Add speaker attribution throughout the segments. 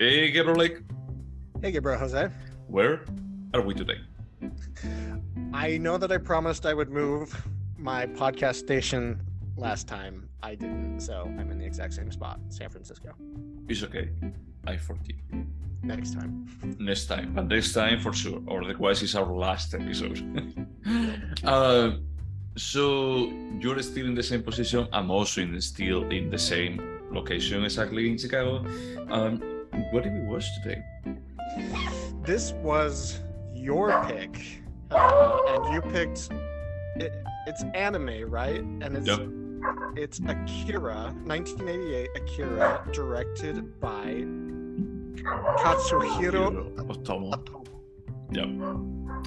Speaker 1: Hey, Gabriel,
Speaker 2: Hey, Gaybros, Jose.
Speaker 1: where are we today?
Speaker 2: I know that I promised I would move my podcast station last time. I didn't, so I'm in the exact same spot, San Francisco.
Speaker 1: It's okay. I forgive you.
Speaker 2: Next time.
Speaker 1: Next time, but next time for sure. Or otherwise, it's our last episode. So you're still in the same position. I'm also still in the same location, exactly in Chicago. What did we watch today?
Speaker 2: This was your pick, and you picked it's anime, right? And it's Akira, 1988 Akira, directed by Katsuhiro
Speaker 1: Otomo.
Speaker 2: Otomo.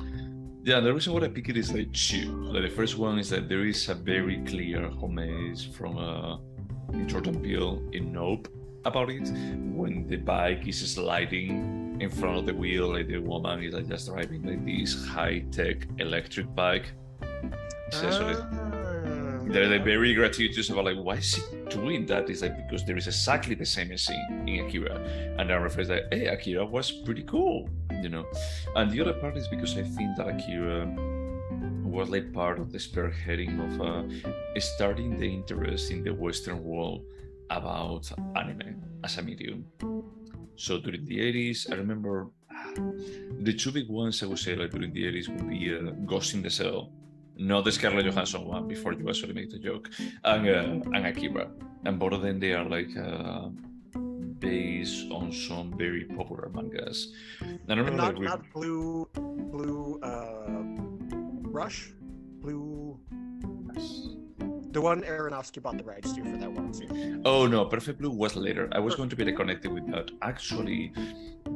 Speaker 1: Yeah, the reason why I pick it is like two. Like the first one is that there is a very clear homage from Jordan Peele in Nope about it, when the bike is sliding in front of the wheel, like the woman is like just driving like this high-tech electric bike. Essentially, they're like very gratuitous about like why is she doing that? It's like because there is exactly the same scene in Akira, and I refer like, hey, Akira was pretty cool, you know. And the other part is because I think that Akira was like part of the spearheading of starting the interest in the Western world about anime as a medium. So during the 80s, I remember the two big ones I would say like during the 80s would be Ghost in the Shell, not the Scarlett Johansson one before you actually make the joke, and Akira. And both of them, they are like based on some very popular mangas. And I remember
Speaker 2: Not Blue Rush? Blue... The one Aronofsky bought the rights to for that one scene.
Speaker 1: Oh no, Perfect Blue was later. I was going to be connected with that. Actually,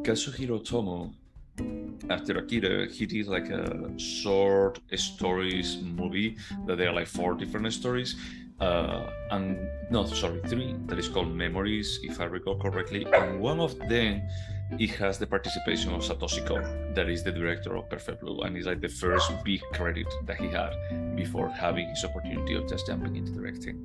Speaker 1: Katsuhiro Otomo, after Akira, he did like a short stories movie that they are like 4 different stories. Three, that is called Memories, if I recall correctly. And one of them, it has the participation of Satoshi Kon, that is the director of Perfect Blue, and it's like the first big credit that he had before having his opportunity of just jumping into directing.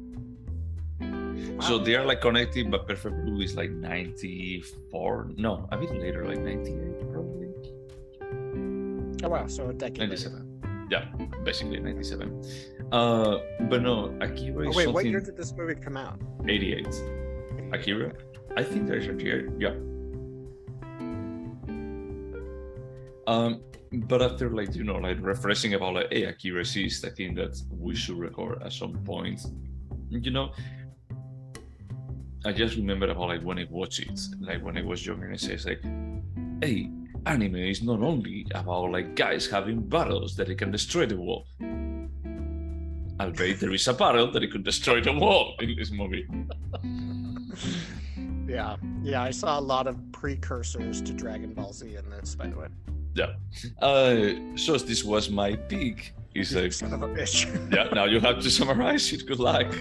Speaker 1: Wow. So they are like connected, but Perfect Blue is like 94, no, a bit later, like 98 probably.
Speaker 2: Oh wow, so a decade
Speaker 1: 97.
Speaker 2: later.
Speaker 1: Yeah, basically 97. But no, Akira is
Speaker 2: what year did this movie come out?
Speaker 1: 88. Akira? I think there's a year, yeah. But after like, you know, like refreshing about like, hey, Akira exists, I think that we should record at some point. You know, I just remember about like when I watched it, like when I was younger, and it says like, hey, anime is not only about like guys having battles that it can destroy the world. I'll bet there is a battle that it could destroy the world in this movie.
Speaker 2: Yeah, I saw a lot of precursors to Dragon Ball Z in this, by the way.
Speaker 1: Yeah. So this was my pick. It's like,
Speaker 2: son of a bitch.
Speaker 1: Yeah, now you have to summarize it. Good luck.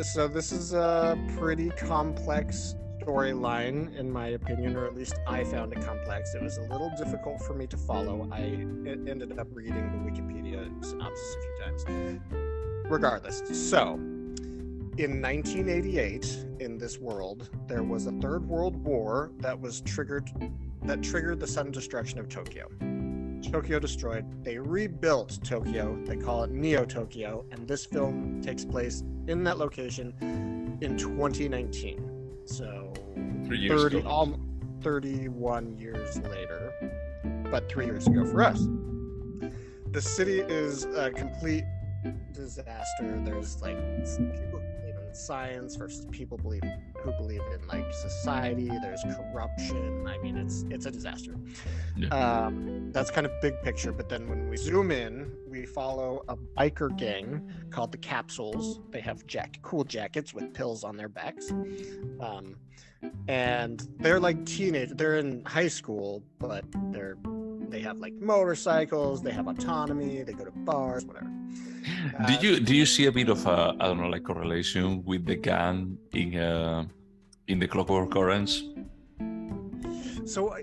Speaker 2: So this is a pretty complex storyline, in my opinion, or at least I found it complex. It was a little difficult for me to follow. I ended up reading the Wikipedia synopsis a few times. Regardless, so in 1988, in this world, there was a Third World War that triggered the sudden destruction of Tokyo. Tokyo destroyed. They rebuilt Tokyo. They call it Neo Tokyo, and this film takes place in that location in 2019. So 31 years later, but 3 years ago for us. The city is a complete disaster. There's like people believe in science versus people who believe in like society. There's corruption. I mean, it's a disaster. Yeah. That's kind of big picture. But then when we zoom in, we follow a biker gang called the Capsules. They have cool jackets with pills on their backs. And they're like teenagers. They're in high school, but they have like motorcycles. They have autonomy. They go to bars, whatever.
Speaker 1: Do you see a bit of a, I don't know, like correlation with the gang in the Clockwork Orange?
Speaker 2: So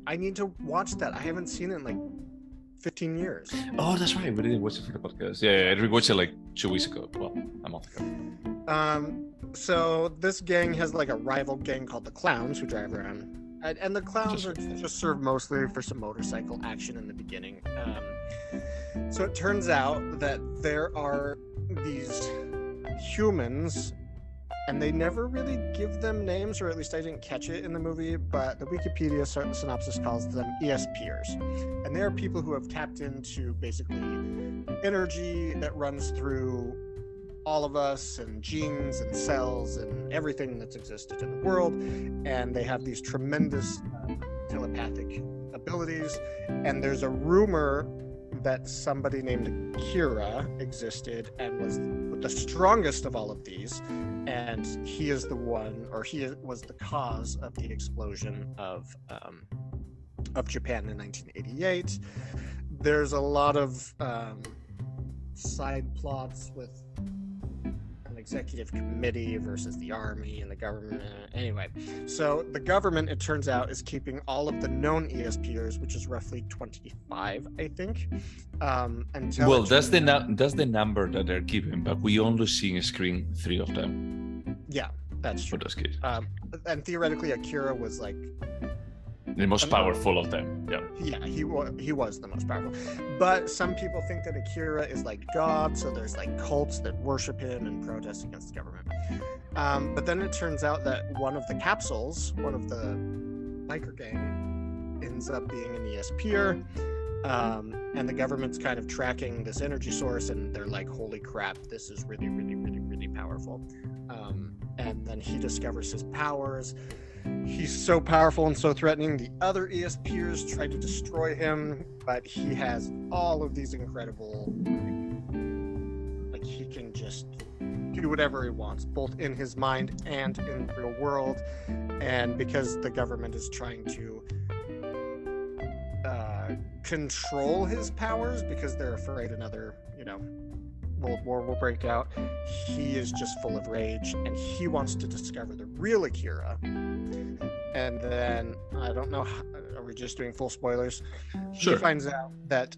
Speaker 2: I need to watch that. I haven't seen it in like 15 years.
Speaker 1: Oh, that's right. We didn't watch it for the podcast. Yeah, I rewatched it like 2 weeks ago. Well, a month ago.
Speaker 2: So this gang has like a rival gang called the Clowns who drive around. And the Clowns are just served mostly for some motorcycle action in the beginning. So it turns out that there are these humans, and they never really give them names, or at least I didn't catch it in the movie, but the Wikipedia synopsis calls them ESPers. And they are people who have tapped into basically energy that runs through all of us, and genes and cells and everything that's existed in the world, and they have these tremendous telepathic abilities. And there's a rumor that somebody named Akira existed and was the strongest of all of these, and he is the one, or he was the cause of the explosion of Japan in 1988. There's a lot of side plots with an executive committee versus the army and the government. Anyway, so the government, it turns out, is keeping all of the known ESPers, which is roughly 25, I think. Until
Speaker 1: that's the number that they're keeping, but we only see in screen 3 of them.
Speaker 2: Yeah, that's true.
Speaker 1: For those kids.
Speaker 2: And theoretically, Akira was like
Speaker 1: the most powerful of them.
Speaker 2: Yeah, he was the most powerful. But some people think that Akira is like God, so there's like cults that worship him and protest against the government. But then it turns out that one of the capsules, one of the biker gang, ends up being an ESPer. And the government's kind of tracking this energy source, and they're like, holy crap, this is really, really, really, really powerful. And then he discovers his powers. He's so powerful and so threatening. The other ESPers try to destroy him, but he has all of these incredible, like he can just do whatever he wants, both in his mind and in the real world. And because the government is trying to control his powers because they're afraid another, World War will break out, he is just full of rage, and he wants to discover the real Akira. And then, I don't know, are we just doing full spoilers?
Speaker 1: Sure.
Speaker 2: He finds out that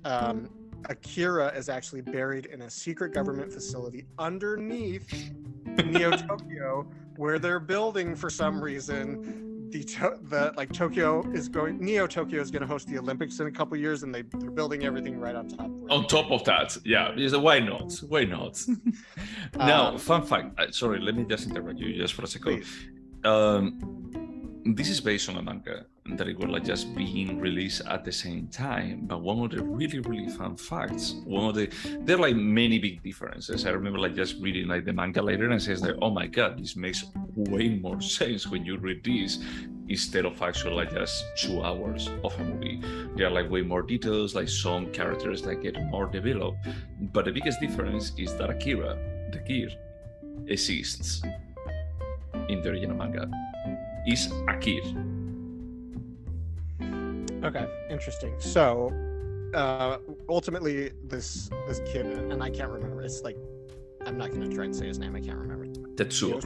Speaker 2: Akira is actually buried in a secret government facility underneath Neo Tokyo, where they're building, for some reason, Neo Tokyo is going to host the Olympics in a couple years, and they're building everything right on top.
Speaker 1: On top of that, yeah. Why not? Why not? Now, fun fact. Sorry, let me just interrupt you just for a second. This is based on a manga that it was like just being released at the same time. But one of the really, really fun facts, there are like many big differences. I remember like just reading like the manga later and says that, oh my God, this makes way more sense when you read this instead of actually like just 2 hours of a movie. There are like way more details, like some characters that get more developed. But the biggest difference is that Akira, the kid, exists in the original manga. Is Akira.
Speaker 2: Okay, interesting. So, ultimately, this kid, and I can't remember. It's like, I'm not going to try and say his name. I can't remember.
Speaker 1: Tetsuo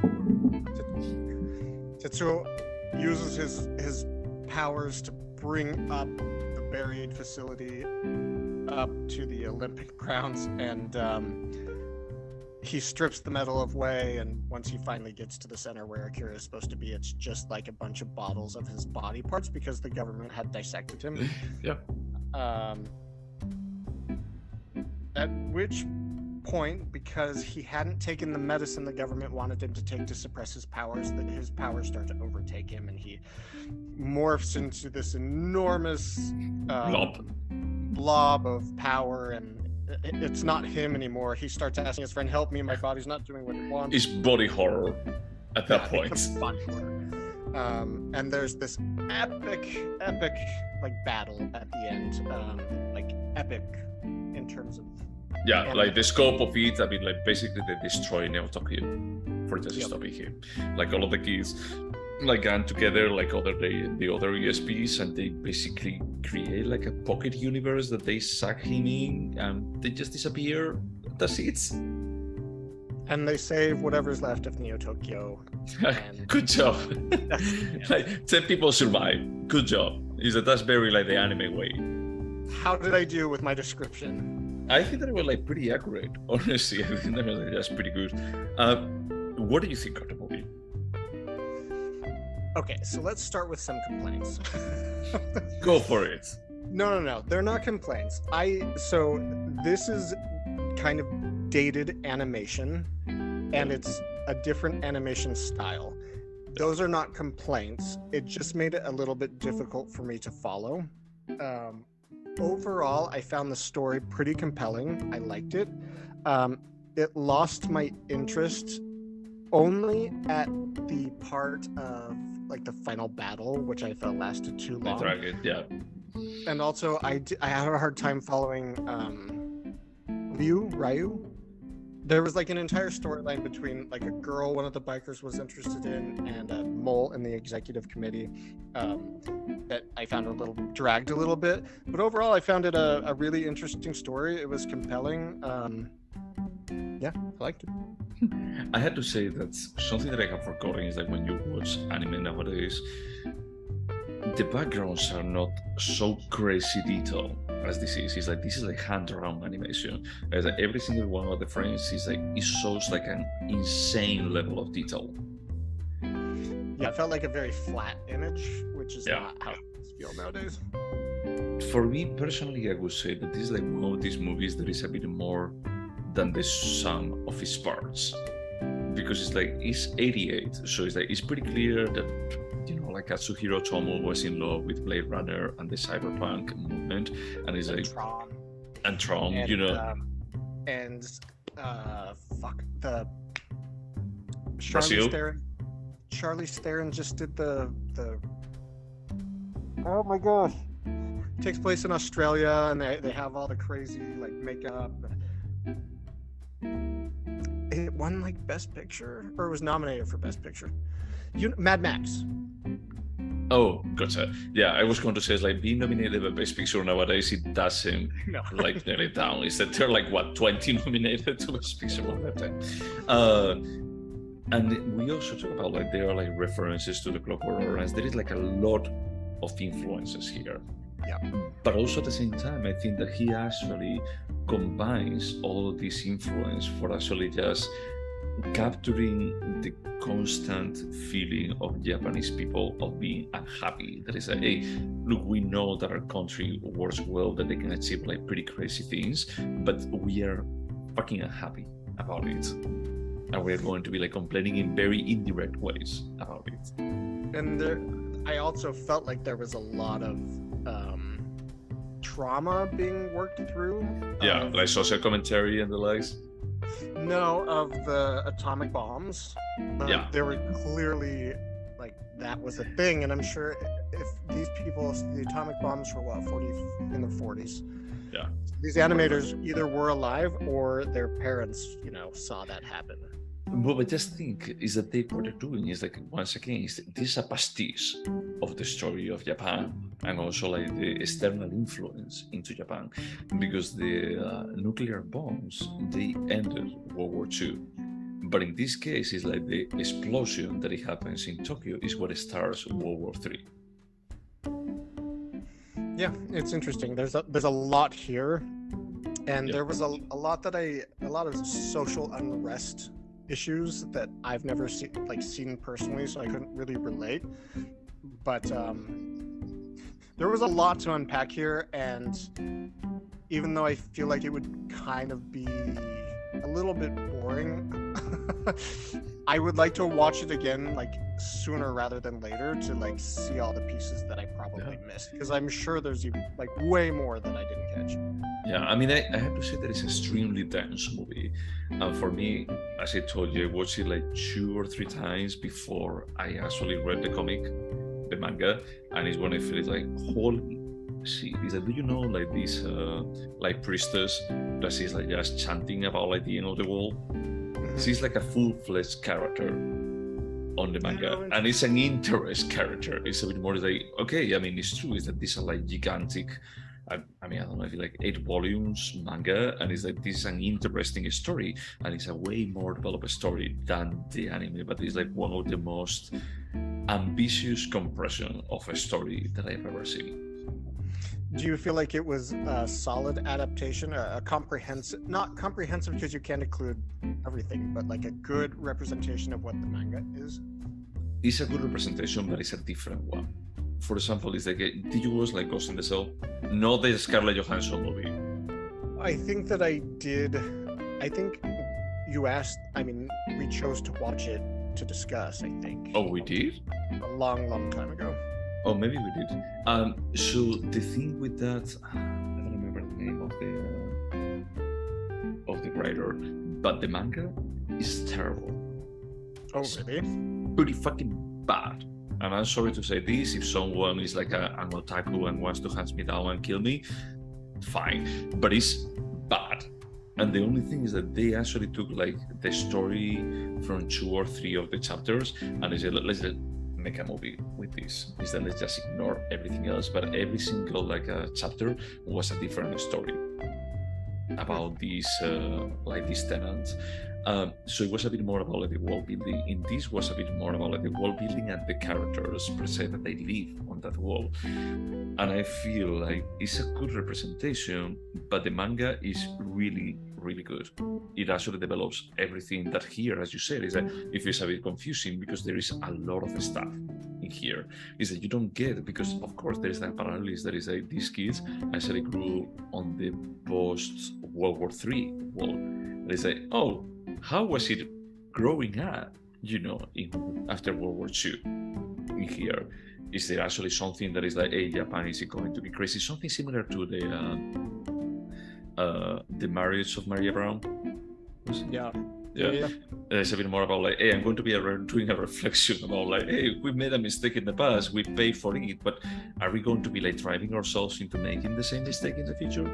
Speaker 2: uses his powers to bring up the buried facility up to the Olympic grounds, and he strips the metal away, and once he finally gets to the center where Akira is supposed to be, it's just like a bunch of bottles of his body parts because the government had dissected him.
Speaker 1: Yeah.
Speaker 2: At which point, because he hadn't taken the medicine the government wanted him to take to suppress his powers, that his powers start to overtake him, and he morphs into this enormous blob of power, and it's not him anymore. He starts asking his friend, help me, my body's not doing what it wants.
Speaker 1: It's body horror at that point.
Speaker 2: Body horror. And there's this epic like battle at the end, like epic in terms of
Speaker 1: like the scope of it. I mean, like basically they destroy Neo Tokyo for just stopping him. Like all of the kids like gang together, like the other ESPs, and they basically create like a pocket universe that they suck him in, and they just disappear. That's it.
Speaker 2: And they save whatever's left of Neo Tokyo.
Speaker 1: Good job. Like 10 people survive. Good job. That's very like the anime way.
Speaker 2: How did I do with my description?
Speaker 1: I think that it was like pretty accurate. Honestly, I think that was just pretty good. what do you think of the movie?
Speaker 2: Okay, so let's start with some complaints.
Speaker 1: Go for it.
Speaker 2: No, they're not complaints. So this is kind of dated animation, and it's a different animation style. Those are not complaints. It just made it a little bit difficult for me to follow. Overall, I found the story pretty compelling. I liked it. It lost my interest only at the part of like the final battle, which I felt lasted too long.
Speaker 1: Dragon, yeah.
Speaker 2: And also, I had a hard time following Ryu. There was like an entire storyline between like a girl one of the bikers was interested in and a mole in the executive committee that I found dragged a little bit. But overall, I found it a really interesting story. It was compelling. Yeah, I liked it.
Speaker 1: I had to say that something that I have forgotten is that when you watch anime nowadays, the backgrounds are not so crazy detailed as this is. It's like this is like hand-drawn animation. As like every single one of the frames is like it shows like an insane level of detail.
Speaker 2: Yeah, it felt like a very flat image, which is not how it's feel nowadays.
Speaker 1: For me personally, I would say that this is like one of these movies that is a bit more than the sum of its parts, because it's 88, so it's pretty clear that like Katsuhiro Otomo was in love with Blade Runner and the cyberpunk movement, and it's like Tron, and the Charlize Theron just did the oh my gosh, it takes place in Australia, and they have all the crazy like makeup. It won like Best Picture, or it was nominated for Best Picture. Mad Max. Oh, gotcha. Yeah, I was going to say it's like being nominated for Best Picture nowadays, it doesn't like nail it down. Is that they're like 20 nominated to Best Picture one that time. And we also talk about like there are like references to the Clockwork Orange. There is like a lot of influences here.
Speaker 2: Yeah.
Speaker 1: But also at the same time, I think that he actually combines all of this influence for actually just capturing the constant feeling of Japanese people of being unhappy. That is like, hey, look, we know that our country works well, that they can achieve like pretty crazy things, but we are fucking unhappy about it. And we're going to be like complaining in very indirect ways about it.
Speaker 2: And I also felt like there was a lot of trauma being worked through.
Speaker 1: Yeah, like social commentary and the likes.
Speaker 2: No, of the atomic bombs. There were clearly like that was a thing, and I'm sure if these people, the atomic bombs were in the 40s.
Speaker 1: Yeah.
Speaker 2: These animators either were alive or their parents, saw that happen.
Speaker 1: But just think is that what they're doing is like once again this is a pastiche of the story of Japan and also like the external influence into Japan, because the nuclear bombs they ended World War II, but in this case it's like the explosion that it happens in Tokyo is what starts World War III.
Speaker 2: Yeah, it's interesting. There's a lot here, and there was a lot of social unrest issues that I've never seen personally, so I couldn't really relate. But there was a lot to unpack here, and even though I feel like it would kind of be a little bit boring, I would like to watch it again like sooner rather than later to like see all the pieces that I probably missed, because I'm sure there's like way more that I didn't catch.
Speaker 1: Yeah, I mean, I have to say that it's an extremely dense movie. For me, as I told you, I watched it like 2 or 3 times before I actually read the manga, and it's when I feel like, holy shit, is that, do you know like this like priestess that she's like just chanting about like the end of the world? Mm-hmm. She's like a full-fledged character on the manga, and it's an interest character. It's a bit more like, okay, I mean, it's true, is that these are like gigantic, I mean, I don't know if it's like 8 volumes manga, and it's like this is an interesting story, and it's a way more developed story than the anime, but it's like one of the most ambitious compression of a story that I've ever seen.
Speaker 2: Do you feel like it was a solid adaptation, a comprehensive, not comprehensive because you can't include everything, but like a good representation of what the manga is?
Speaker 1: It's a good representation, but it's a different one. For example, it's like, did you watch like Ghost in the Shell? Not the Scarlett Johansson movie.
Speaker 2: I think that I did. I think you asked, I mean, we chose to watch it to discuss, I think.
Speaker 1: Oh, we did?
Speaker 2: A long time ago.
Speaker 1: Oh, maybe we did. So the thing with that, I don't remember the name of the writer, but the manga is terrible.
Speaker 2: Oh, really?
Speaker 1: Pretty fucking bad. And I'm sorry to say this, if someone is like an otaku and wants to hunt me down and kill me, fine. But it's bad. And the only thing is that they actually took like the story from 2 or 3 of the chapters and they said, let's make a movie with this. Is that let's just ignore everything else. But every single like chapter was a different story about these tenants. So it was a bit more about like the world building. In this was a bit more about like the world building and the characters per se that they live on that world. And I feel like it's a good representation, but the manga is really good. It actually develops everything that here, as you said, is that if it's a bit confusing because there is a lot of stuff in here. Is that you don't get, because of course there is that parallels that is like these kids actually grew on the post World War III world. They say, oh, how was it growing up, after World War II in here? Is there actually something that is like, hey, Japan, is it going to be crazy? Something similar to the Marriage of Maria Brown?
Speaker 2: Yeah.
Speaker 1: It's a bit more about like, hey, I'm going to be doing a reflection about like, hey, we made a mistake in the past, we paid for it, but are we going to be like driving ourselves into making the same mistake in the future?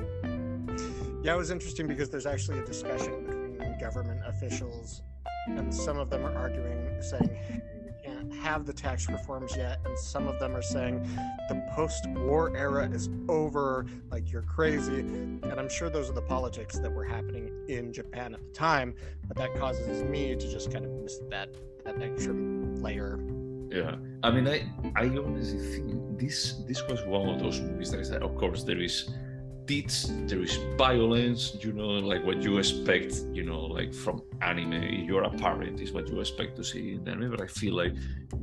Speaker 2: Yeah, it was interesting because there's actually a discussion between government officials, and some of them are arguing, saying, hey, we can't have the tax reforms yet, and some of them are saying the post-war era is over, like you're crazy. And I'm sure those are the politics that were happening in Japan at the time, but that causes me to just kind of miss that extra layer.
Speaker 1: Yeah, I mean, I honestly think this was one of those movies that is like, of course, there is deeds, there is violence, like what you expect, like from anime. If you're a parent, is what you expect to see in anime. But I feel like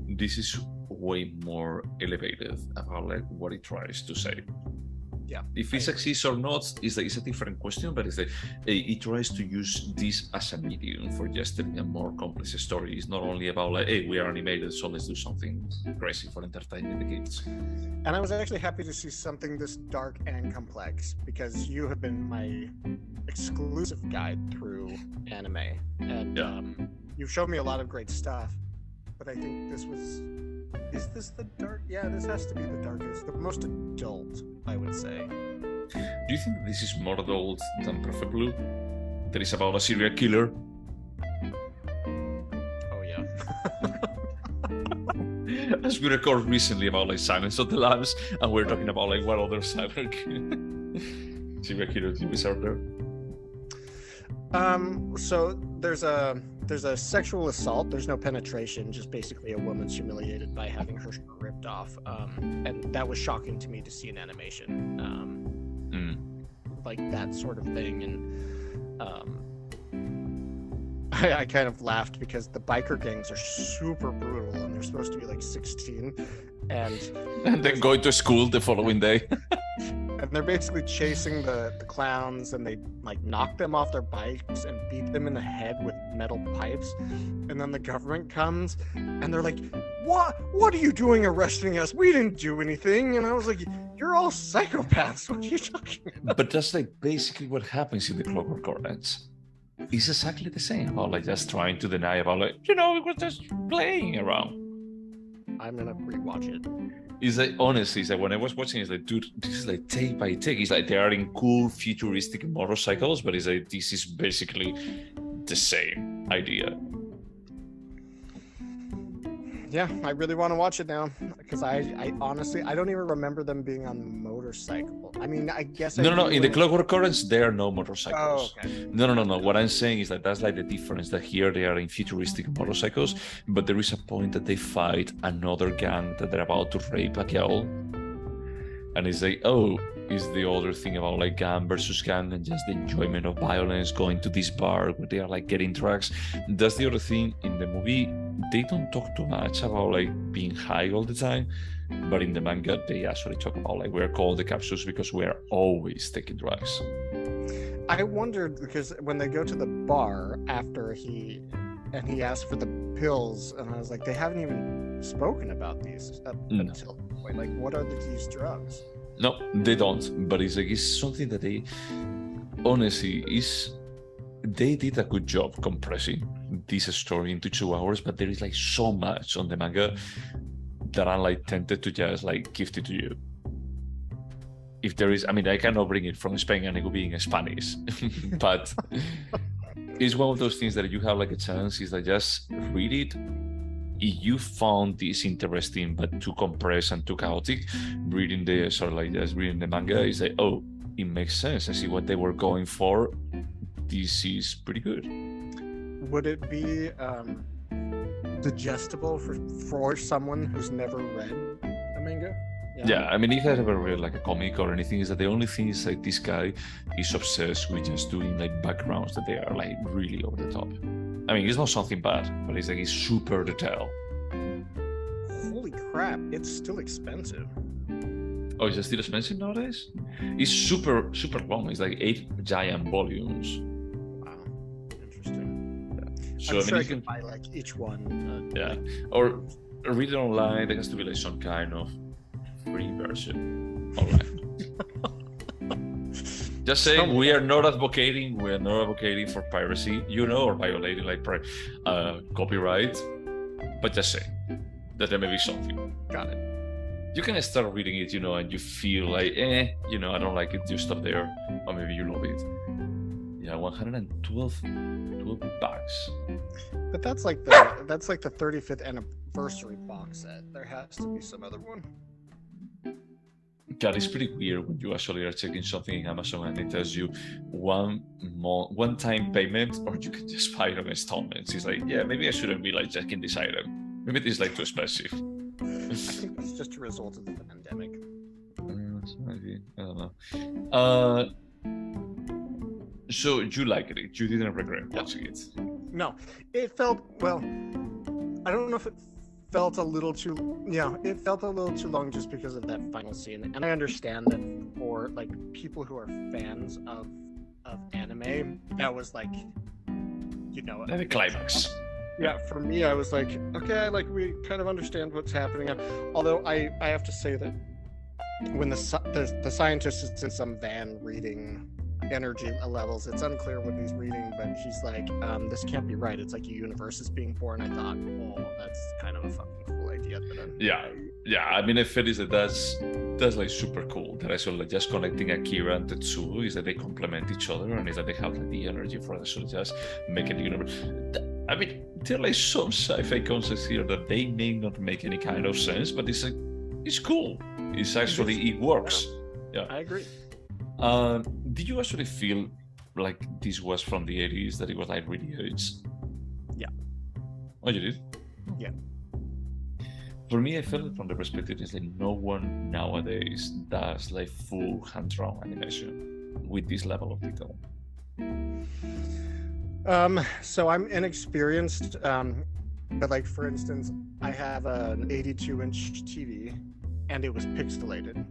Speaker 1: this is way more elevated about like what it tries to say.
Speaker 2: Yeah.
Speaker 1: If it succeeds or not is a different question, but it tries to use this as a medium for just telling a more complex story. It's not only about like, hey, we are animated, so let's do something crazy for entertaining the kids.
Speaker 2: And I was actually happy to see something this dark and complex, because you have been my exclusive guide through anime, and you've showed me a lot of great stuff, but I think this was... Is this the dark? Yeah, this has to be the darkest, the most adult, I would say.
Speaker 1: Do you think this is more adult than Perfect Blue? That is about a serial killer?
Speaker 2: Oh, yeah.
Speaker 1: As we record recently about like Silence of the Lambs, and we're talking about like what other serial killer movies are there?
Speaker 2: So there's a sexual assault. There's no penetration, just basically a woman's humiliated by having her shirt ripped off. And that was shocking to me to see in animation. Like that sort of thing. And I kind of laughed because the biker gangs are super brutal, and they're supposed to be like 16. And
Speaker 1: then going to school the following day.
Speaker 2: And they're basically chasing the clowns, and they like knock them off their bikes and beat them in the head with metal pipes. And then the government comes and they're like, what are you doing arresting us? We didn't do anything. And I was like, you're all psychopaths. What are you talking about?
Speaker 1: But that's like basically what happens in the Clockwork Orange. It's exactly the same about like just trying to deny about like, it was just playing around.
Speaker 2: I'm gonna rewatch it.
Speaker 1: It's like, honestly, it's like when I was watching, it's like, dude, this is like take by take. It's like they are in cool futuristic motorcycles, but it's like this is basically the same idea.
Speaker 2: Yeah, I really want to watch it now, because I honestly, I don't even remember them being on motorcycle. I mean, I guess...
Speaker 1: No. In the Clockwork Orange, there are no motorcycles.
Speaker 2: Oh, okay.
Speaker 1: No. What I'm saying is that that's like the difference, that here they are in futuristic motorcycles, but there is a point that they fight another gang that they're about to rape a girl. And it's like, oh, is the other thing about like gang versus gang and just the enjoyment of violence, going to this bar where they are like getting drugs. That's the other thing in the movie. They don't talk too much about like being high all the time, but in the manga they actually talk about like we're called the capsules because we're always taking drugs.
Speaker 2: I wondered because when they go to the bar after he asked for the pills, and I was like, they haven't even spoken about these until this point. Like, what are these drugs?
Speaker 1: No, they don't. But it's like it's something that they honestly they did a good job compressing this story into 2 hours. But there is like so much on the manga that I'm like tempted to just like gift it to you. If there is, I mean, I cannot bring it from Spain and it will be in Spanish, but it's one of those things that you have like a chance is that just read it. If you found this interesting but too compressed and too chaotic, reading the sort of like just reading the manga is like, oh, it makes sense. I see what they were going for. This is pretty good.
Speaker 2: Would it be digestible for someone who's never read a manga?
Speaker 1: Yeah, I mean, if I've ever read like a comic or anything, is that the only thing is like this guy is obsessed with just doing like backgrounds that they are like really over the top. I mean, it's not something bad, but it's like it's super detailed.
Speaker 2: Holy crap, it's still expensive.
Speaker 1: Oh, is it still expensive nowadays? It's super long. It's like 8 giant volumes.
Speaker 2: Wow, interesting.
Speaker 1: Yeah. So
Speaker 2: I'm sure I can buy like each one.
Speaker 1: Yeah, or read it online. There has to be like some kind of free version online. Just saying, we are not advocating for piracy, or violating like copyright, but just saying that there may be something.
Speaker 2: Got it.
Speaker 1: You can start reading it, and you feel like, I don't like it, you stop there, or maybe you love it. Yeah, 112 bucks.
Speaker 2: But that's like the 35th anniversary box set. There has to be some other one.
Speaker 1: God, it's pretty weird when you actually are checking something in Amazon and it tells you one-time payment, or you can just buy it on installments. It's like, yeah, maybe I shouldn't be like checking this item. Maybe it is like too expensive.
Speaker 2: I think it's just a result of the pandemic.
Speaker 1: Maybe, I don't know. So you liked it? You didn't regret watching it?
Speaker 2: No, it felt well. I don't know if it felt a little too long just because of that final scene, and I understand that for like people who are fans of anime, that was like
Speaker 1: the climax.
Speaker 2: Yeah, for me, I was like, okay, like we kind of understand what's happening. Although I have to say that when the scientist is in some van reading energy levels, it's unclear what he's reading, but he's like, this can't be right. It's like a universe is being born. I thought, oh, that's kind of a fucking cool idea.
Speaker 1: Yeah. I mean, I feel is that that's like super cool. That I saw like just connecting Akira and Tetsuo is that they complement each other, and is that they have like the energy for us to just make a universe. I mean, there are like some sci-fi concepts here that they may not make any kind of sense, but it's like it's cool. It works. Yeah,
Speaker 2: I agree.
Speaker 1: Did you actually feel like this was from the 80s, that it was like really aged?
Speaker 2: Yeah.
Speaker 1: Oh, you did?
Speaker 2: Yeah.
Speaker 1: For me, I felt it from the perspective is like no one nowadays does like full hand-drawn animation with this level of detail.
Speaker 2: So I'm inexperienced, but like for instance, I have an 82-inch TV, and it was pixelated,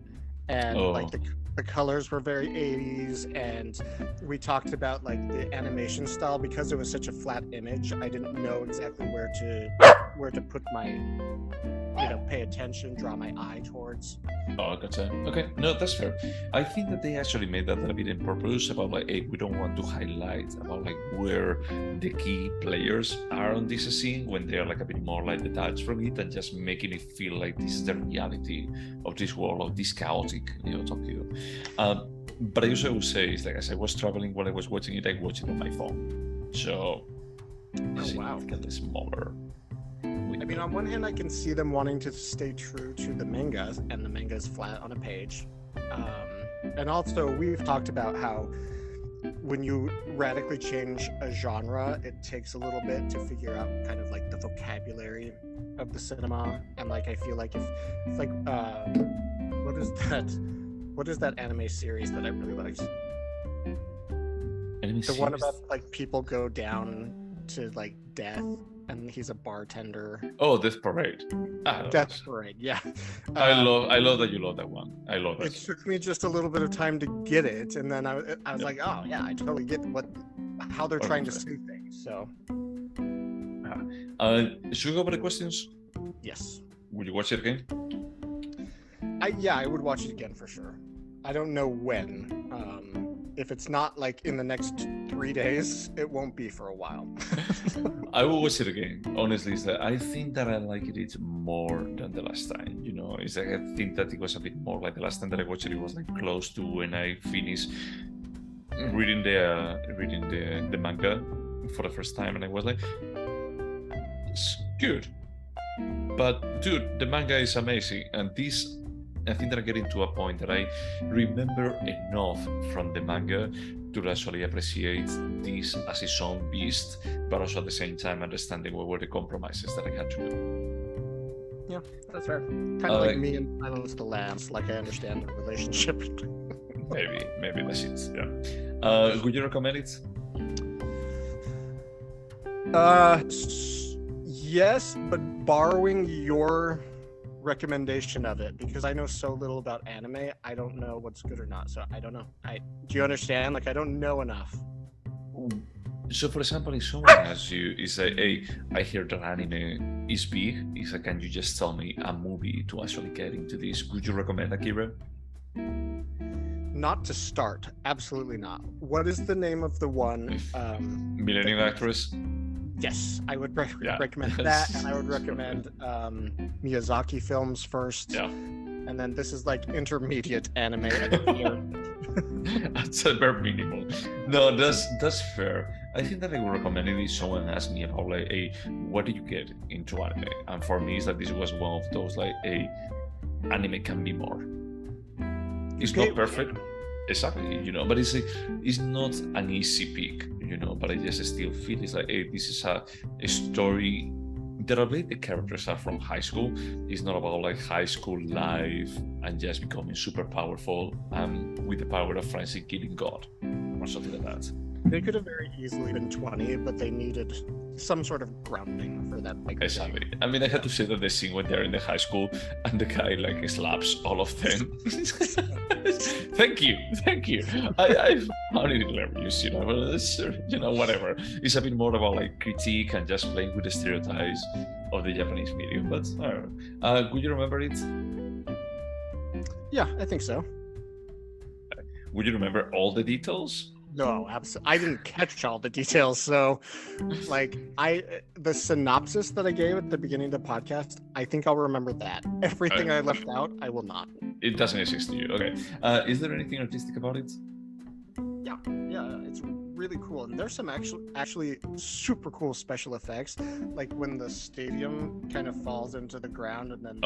Speaker 2: and like the colors were very 80s, and we talked about like the animation style because it was such a flat image. I didn't know exactly where to put my, pay attention, draw my eye towards.
Speaker 1: Oh, gotcha. Okay, no, that's fair. I think that they actually made that a bit on purpose about like, hey, we don't want to highlight about like where the key players are on this scene when they're like a bit more like detached from it, and just making it feel like this is the reality of this world, of this chaotic, Tokyo. But I also would say is like as I was traveling while I was watching it, I watched it on my phone. So significantly smaller.
Speaker 2: I mean, on one hand, I can see them wanting to stay true to the manga, and the manga is flat on a page. And also, we've talked about how when you radically change a genre, it takes a little bit to figure out kind of like the vocabulary of the cinema. And like, I feel like if like, what is that what is that anime series that I really liked? The one about like people go down to like death, and he's a bartender.
Speaker 1: Oh, Death Parade.
Speaker 2: Death Parade, yeah.
Speaker 1: I love that you love that one. I love that.
Speaker 2: It took me just a little bit of time to get it, and then I was like, oh yeah, I totally get how they're trying to say things. So,
Speaker 1: should we go over the questions?
Speaker 2: Yes.
Speaker 1: Would you watch it again?
Speaker 2: I would watch it again for sure. I don't know when. If it's not like in the next 3 days, it won't be for a while.
Speaker 1: I will watch it again. Honestly, I think that I liked it more than the last time. You know, it's like I think that it was a bit more like the last time that I watched it. It was like close to when I finished reading the manga for the first time, and I was like, it's good. But dude, the manga is amazing, and this. I think that I'm getting to a point that I remember enough from the manga to actually appreciate this as its own beast, but also at the same time understanding what were the compromises that I had to do.
Speaker 2: Yeah, that's fair. Kind of like me and Silence the Lambs, like I understand the relationship.
Speaker 1: maybe that's it, yeah. Would you recommend it?
Speaker 2: Yes, but borrowing your recommendation of it, because I know so little about anime, I don't know what's good or not, so I don't know. Do you understand? Like, I don't know enough.
Speaker 1: So for example, if someone asks you, is like, hey, I hear that anime is big, is like, can you just tell me a movie to actually get into this? Would you recommend Akira?
Speaker 2: Not to start, absolutely not. What is the name of the one?
Speaker 1: Millennium Actress?
Speaker 2: Yes, I would recommend that, and I would recommend Miyazaki films first. Yeah. And then this is like intermediate anime.
Speaker 1: That's a bare minimum. No, that's fair. I think that I would recommend it if someone asked me about like, hey, what do you get into anime? And for me, it's like this was one of those like, hey, anime can be more. It's not perfect, exactly, you know, but it's not an easy pick, you know. But I just still feel it's like, hey, this is a story that I believe the characters are from high school. It's not about like high school life and just becoming super powerful with the power of Francis killing God or something like that.
Speaker 2: They could have very easily been 20, but they needed some sort of grounding for that. Like,
Speaker 1: exactly. I mean, I had to say that the scene when they're in the high school and the guy like slaps all of them. Thank you. I found it hilarious, you know. But it's, you know, whatever. It's a bit more about like critique and just playing with the stereotypes of the Japanese medium. But I don't know. Would you remember it?
Speaker 2: Yeah, I think so.
Speaker 1: Would you remember all the details?
Speaker 2: No, absolutely. I didn't catch all the details. So, like, the synopsis that I gave at the beginning of the podcast, I think I'll remember that. Everything I left out, I will not.
Speaker 1: It doesn't exist to you. Okay. Is there anything artistic about it?
Speaker 2: Yeah, it's really cool. And there's some actually super cool special effects, like when the stadium kind of falls into the ground and then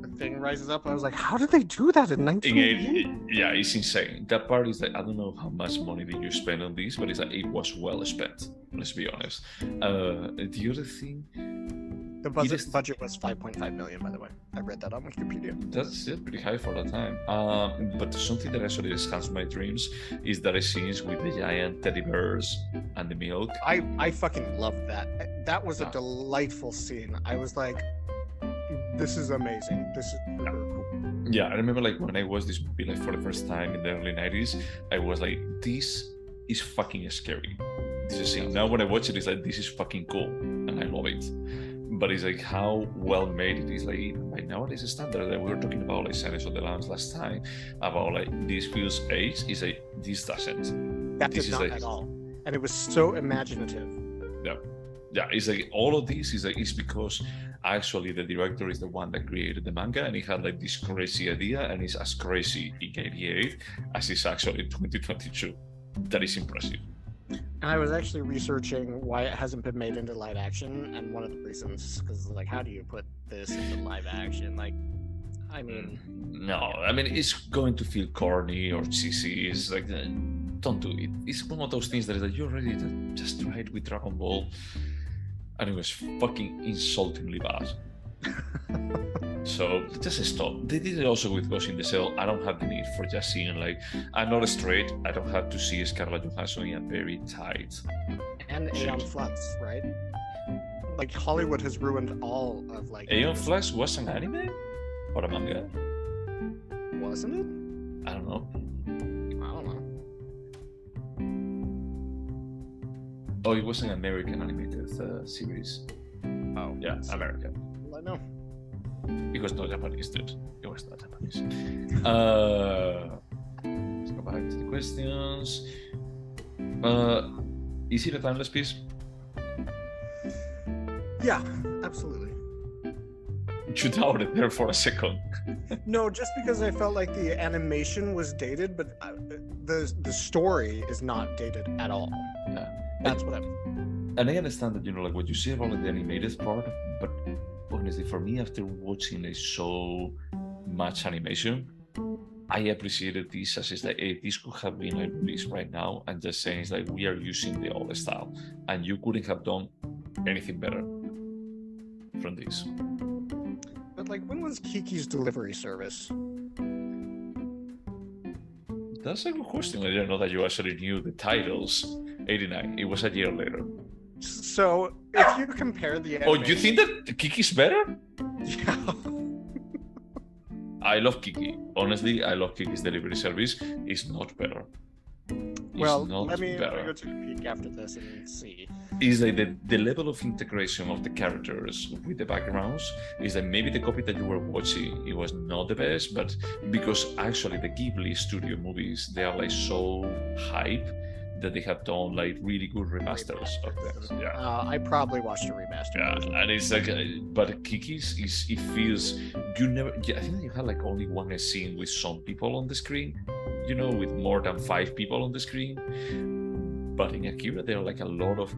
Speaker 2: the thing rises up. I was like, how did they do that in 1980?
Speaker 1: Yeah, it's insane. That part is like, I don't know how much money did you spend on this, but it's like, it was well spent. Let's be honest. The other thing,
Speaker 2: the budget was 5.5 million, by the way. I read that on Wikipedia.
Speaker 1: That's pretty high for that time. But something that actually enhanced my dreams is that scenes with the giant teddy bears and the milk.
Speaker 2: I fucking loved that. That was a delightful scene. I was like, this is amazing. This is super cool.
Speaker 1: Yeah, I remember like when I watched this movie like for the first time in the early 90s, I was like, this is fucking scary. This is scene. Now when I watch it, it's like, this is fucking cool and I love it. But it's like how well made it is, like even by nowadays standard. Like we were talking about like Silence of the Lambs last time, about like this feels age, is like this doesn't.
Speaker 2: That did not like, at all. And it was so imaginative.
Speaker 1: Yeah, it's like all of this is like, it's because actually the director is the one that created the manga, and he had like this crazy idea, and it's as crazy in 88 as it's actually in 2022. That is impressive.
Speaker 2: And I was actually researching why it hasn't been made into live action, and one of the reasons, because like, how do you put this into live action? Like, I mean,
Speaker 1: no, I mean, it's going to feel corny or cheesy. It's like, don't do it. It's one of those things that is like, you're ready to just try it with Dragon Ball, and it was fucking insultingly bad. So just stop. They did it also with Ghost in the Shell. I don't have the need for just seeing like I'm not straight. I don't have to see Scarlett Johansson in a very tight.
Speaker 2: And Aeon Flux, right? Like Hollywood has ruined all of like.
Speaker 1: Aeon Flux was an anime or a manga?
Speaker 2: Wasn't it?
Speaker 1: I don't know.
Speaker 2: I don't know.
Speaker 1: Oh, it was an American animated series.
Speaker 2: Oh,
Speaker 1: yeah, American.
Speaker 2: I know.
Speaker 1: It was not Japanese, dude. It was not Japanese. Let's go back to the questions. Is it a timeless piece?
Speaker 2: Yeah, absolutely.
Speaker 1: You doubted there for a second.
Speaker 2: No, just because I felt like the animation was dated, but the story is not dated at all.
Speaker 1: Yeah.
Speaker 2: That's what I mean.
Speaker 1: And I understand that, like what you say about the animated part, but honestly, for me, after watching so much animation, I appreciated this as it's like, hey, this could have been like released right now, and just saying it's like we are using the old style, and you couldn't have done anything better from this.
Speaker 2: But like, when was Kiki's delivery service?
Speaker 1: That's a good question. I didn't know that you actually knew the titles. 89. It was a year later.
Speaker 2: So if you compare the animation...
Speaker 1: Oh, you think that Kiki's better?
Speaker 2: Yeah.
Speaker 1: I love Kiki. Honestly, I love Kiki's delivery service. It's not better.
Speaker 2: Well, let me go take a peek after this and see.
Speaker 1: Is like the level of integration of the characters with the backgrounds is that maybe the copy that you were watching, it was not the best, but because actually the Ghibli studio movies, they are like so hype that they have done like really good remasters of them. Yeah.
Speaker 2: I probably watched a remaster.
Speaker 1: Yeah, and it's like, but Kiki's it feels you never. Yeah, I think you had like only one scene with some people on the screen, with more than 5 people on the screen. But in Akira, there are like a lot of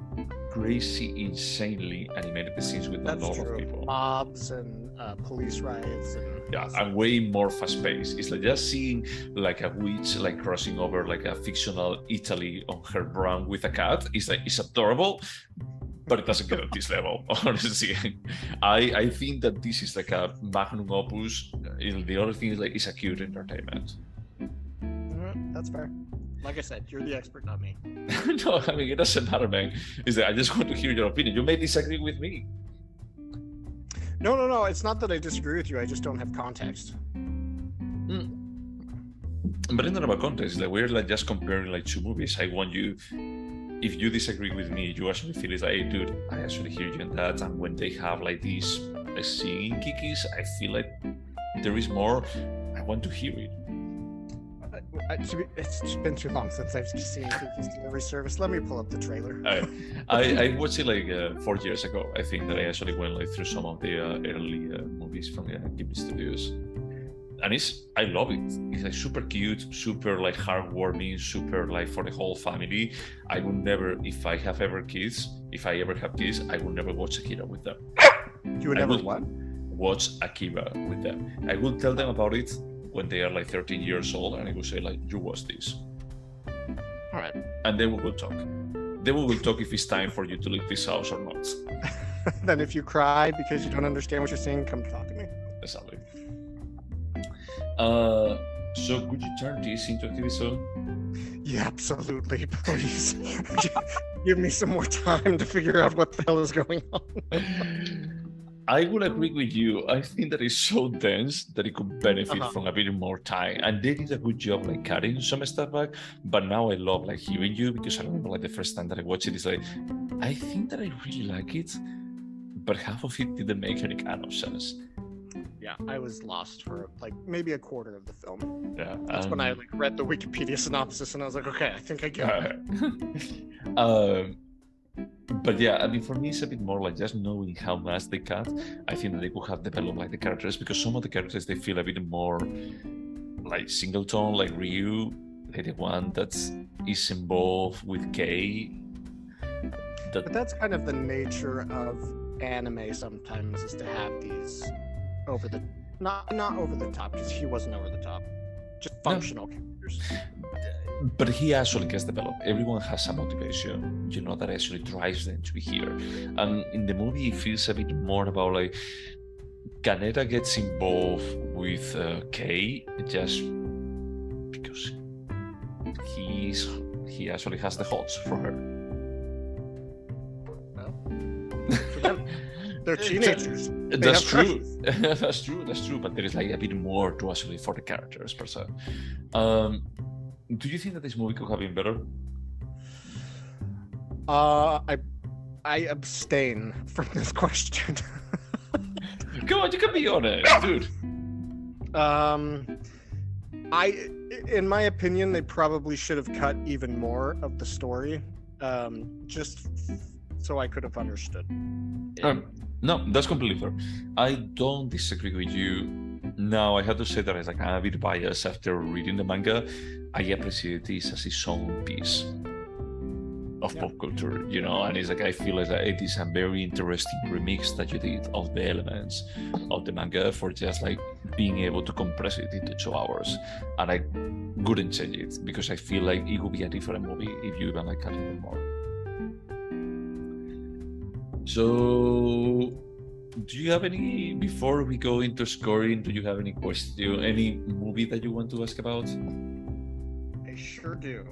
Speaker 1: crazy, insanely animated scenes with a lot of people.
Speaker 2: Mobs and police riots
Speaker 1: and way more fast-paced. It's like just seeing like a witch like crossing over like a fictional Italy on her brown with a cat. It's adorable, but it doesn't get at this level. Honestly, I think that this is like a magnum opus. The other thing is like it's a cute entertainment.
Speaker 2: That's fair. Like I said, you're the expert, not me.
Speaker 1: No, I mean, it doesn't matter, man. It's like, I just want to hear your opinion. You may disagree with me.
Speaker 2: No. It's not that I disagree with you. I just don't have context.
Speaker 1: But it's not about context. Like we're like just comparing like 2 movies. I want you, if you disagree with me, you actually feel it's like, hey, dude, I actually hear you in that. And when they have like these singing Kikis, I feel like there is more. I want to hear it.
Speaker 2: It's been too long since I've seen Kiki's delivery service. Let me pull up the trailer.
Speaker 1: I watched it like 4 years ago. I think that I actually went like through some of the early movies from the Ghibli studios, and I love it. It's like super cute, super like heartwarming, super like for the whole family. I would never, if I ever have kids, I would never watch Akira with them.
Speaker 2: You would never what?
Speaker 1: Watch Akira with them. I will tell them about it when they are like 13 years old, and I will say like, you watch this.
Speaker 2: All right.
Speaker 1: And then we will talk. Then we will talk if it's time for you to leave this house or not.
Speaker 2: Then if you cry because you don't understand what you're saying, come talk to me.
Speaker 1: Exactly. So could you turn this into a TV show?
Speaker 2: Yeah, absolutely. Please. Give me some more time to figure out what the hell is going on.
Speaker 1: I will agree with you. I think that it's so dense that it could benefit from a bit more time. And they did a good job like cutting some stuff back. But now I love like hearing you, because I remember like the first time that I watched it, it's like, I think that I really like it, but half of it didn't make any kind of sense.
Speaker 2: Yeah, I was lost for like maybe a quarter of the film.
Speaker 1: Yeah,
Speaker 2: that's when I like read the Wikipedia synopsis and I was like, okay, I think I get
Speaker 1: it. But yeah, I mean, for me, it's a bit more like just knowing how much they cut. I think that they could have developed like the characters, because some of the characters, they feel a bit more like singleton, like Ryu, like the one that is involved with Kei.
Speaker 2: But that's kind of the nature of anime sometimes, is to have these over the not over the top, because he wasn't over the top, just functional characters.
Speaker 1: But he actually gets developed. Everyone has a motivation, that actually drives them to be here. And in the movie, it feels a bit more about like Kaneda gets involved with Kei just because he actually has the hots for her.
Speaker 2: Well, for them, they're teenagers.
Speaker 1: That's true. That's true. But there is like a bit more to actually for the characters per se. Do you think that this movie could have been better?
Speaker 2: I abstain from this question.
Speaker 1: Come on, you can be honest, dude.
Speaker 2: In my opinion, they probably should have cut even more of the story, just so I could have understood.
Speaker 1: No, that's completely fair. I don't disagree with you. Now, I have to say that as like, I'm a bit biased after reading the manga. I appreciate this as its own piece of pop culture, you know, and it's like I feel like it is a very interesting remix that you did of the elements of the manga for just like being able to compress it into 2 hours, and I wouldn't change it because I feel like it would be a different movie if you even like cut it more. So, do you have any, before we go into scoring, do you have any question, any movie that you want to ask about?
Speaker 2: I sure do.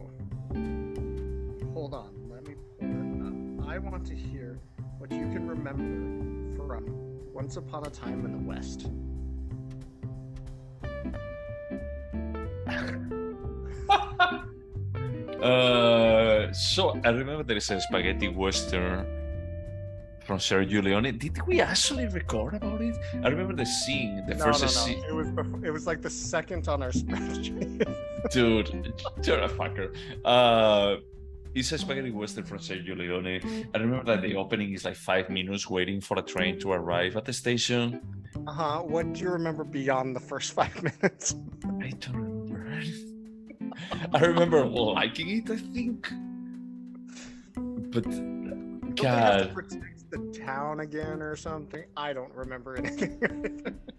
Speaker 2: Hold on, let me pull it up. I want to hear what you can remember from Once Upon a Time in the West.
Speaker 1: So I remember there is a spaghetti western from Sergio Leone. Did we actually record about it? I remember the scene, the first scene.
Speaker 2: It was like the second on our spreadsheet.
Speaker 1: Dude, you're a fucker. It's a spaghetti western from Sergio Leone. I remember that the opening is like 5 minutes waiting for a train to arrive at the station.
Speaker 2: What do you remember beyond the first 5 minutes?
Speaker 1: I don't remember. I remember liking it, I think. But
Speaker 2: God, they have to protect the town again or something. I don't remember anything.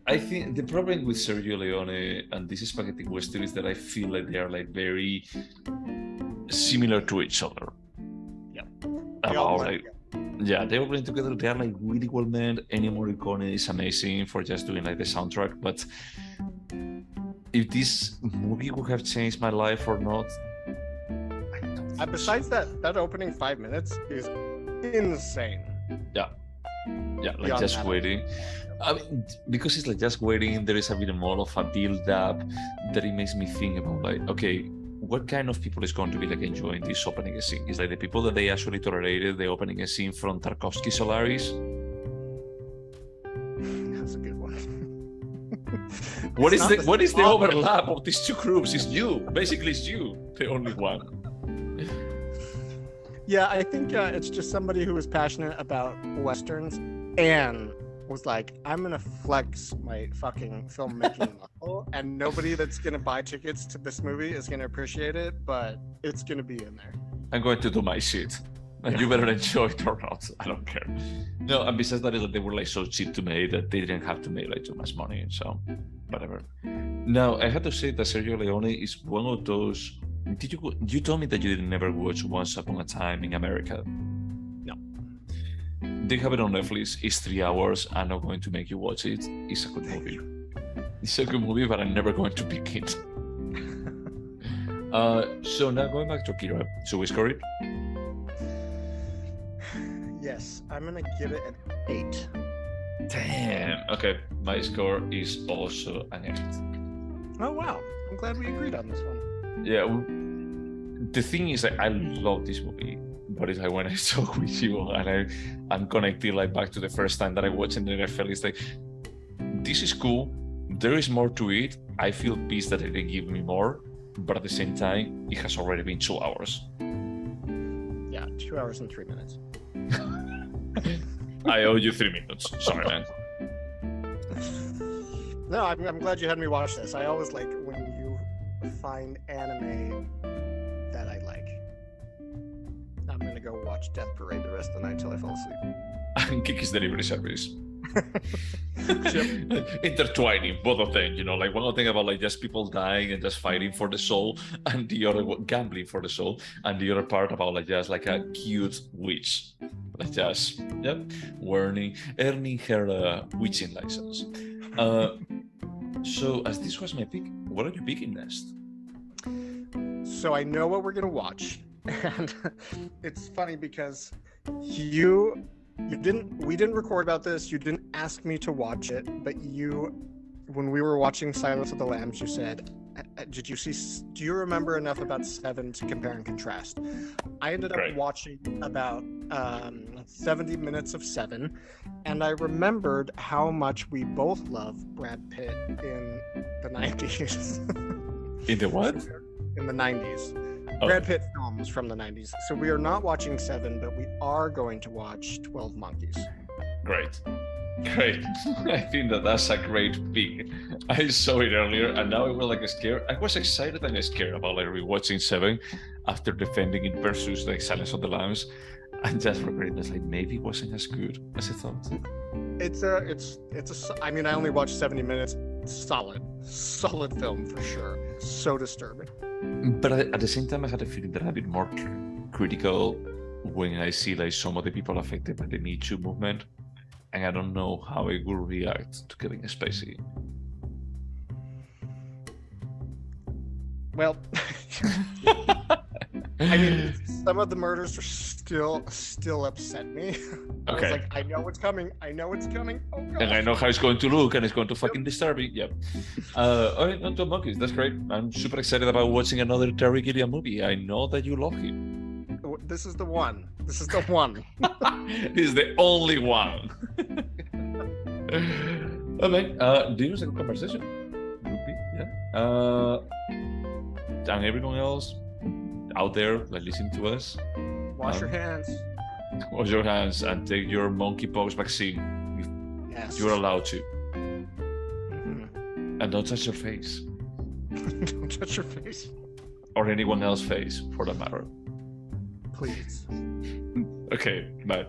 Speaker 1: I think the problem with Sergio Leone and this spaghetti western is that I feel like they are like very similar to each other.
Speaker 2: Yeah.
Speaker 1: They all blend together. They are like really well made. Ennio Morricone is amazing for just doing like the soundtrack. But if this movie would have changed my life or not, I don't think
Speaker 2: besides that opening 5 minutes is insane.
Speaker 1: Yeah, like
Speaker 2: Beyond
Speaker 1: just
Speaker 2: that.
Speaker 1: waiting. I mean, because it's like just waiting, there is a bit more of a build-up that it makes me think about like, okay, what kind of people is going to be like enjoying this opening scene? Is like the people that they actually tolerated the opening scene from Tarkovsky Solaris?
Speaker 2: That's a good one.
Speaker 1: What is the overlap of these two groups? It's you. Basically, it's you, the only one.
Speaker 2: Yeah, I think it's just somebody who was passionate about westerns and was like, I'm gonna flex my fucking filmmaking muscle, and nobody that's gonna buy tickets to this movie is gonna appreciate it, but it's gonna be in there.
Speaker 1: I'm going to do my shit. And you better enjoy it or not. I don't care. No, and besides that is that they were like so cheap to make that they didn't have to make like too much money. So, whatever. Now, I have to say that Sergio Leone is one of those. You told me that you didn't never watch Once Upon a Time in America?
Speaker 2: No.
Speaker 1: They have it on Netflix. It's 3 hours. I'm not going to make you watch it. It's a good movie. It's a good movie, but I'm never going to pick it. So now going back to Akira. So we score it?
Speaker 2: Yes, I'm gonna give it an 8.
Speaker 1: Damn. Okay, my score is also an 8.
Speaker 2: Oh wow, I'm glad we agreed on this one.
Speaker 1: Yeah, the thing is that I love this movie, but it's like when I talk with you and I'm connected like back to the first time that I watched it, and I felt it's like, this is cool. There is more to it. I feel pissed that they didn't give me more, but at the same time, it has already been 2 hours.
Speaker 2: Yeah, 2 hours and 3 minutes.
Speaker 1: I owe you 3 minutes. Sorry, man.
Speaker 2: No, I'm glad you had me watch this. I always like when you find anime that I like. I'm gonna go watch Death Parade the rest of the night till I fall asleep.
Speaker 1: And Kiki's delivery service. Intertwining both of them, you know, like one thing about like just people dying and just fighting for the soul, and the other gambling for the soul, and the other part about like just like a cute witch, Just, yep, earning her witching license. So, as this was my pick, what are you picking next?
Speaker 2: So I know what we're gonna watch, and it's funny because we didn't record about this. You didn't ask me to watch it, but when we were watching Silence of the Lambs, you said, do you remember enough about Seven to compare and contrast? I ended up watching about 70 minutes of Seven, and I remembered how much we both love Brad Pitt in the 90s.
Speaker 1: In the what?
Speaker 2: In the 90s.
Speaker 1: Oh.
Speaker 2: Brad Pitt films from the 90s. So we are not watching Seven, but we are going to watch 12 Monkeys.
Speaker 1: Great. I think that's a great pick. I saw it earlier, and now I was scared. I was excited and scared about rewatching Seven after defending it versus Silence of the Lambs, and just regret that maybe it wasn't as good as I thought.
Speaker 2: I mean, I only watched 70 minutes. Solid film for sure. So disturbing.
Speaker 1: But at the same time, I had a feeling that I'm a bit more critical when I see some of the people affected by the Me Too movement, and I don't know how I will react to Kevin Spacey.
Speaker 2: Well, I mean, some of the murders are still upset me. I was like, I know it's coming. Oh, God.
Speaker 1: And I know how it's going to look, and it's going to fucking disturb me. Yep. All right, 12 Monkeys. That's great. I'm super excited about watching another Terry Gilliam movie. I know that you love him.
Speaker 2: This is the one.
Speaker 1: This is the only one. Okay. This was a good conversation. Yeah. And everyone else out there listening to us,
Speaker 2: wash your hands.
Speaker 1: Wash your hands and take your monkeypox vaccine if you're allowed to. Mm-hmm. And don't touch your face.
Speaker 2: Don't touch your face.
Speaker 1: Or anyone else's face, for that matter.
Speaker 2: Please.
Speaker 1: Okay, bye.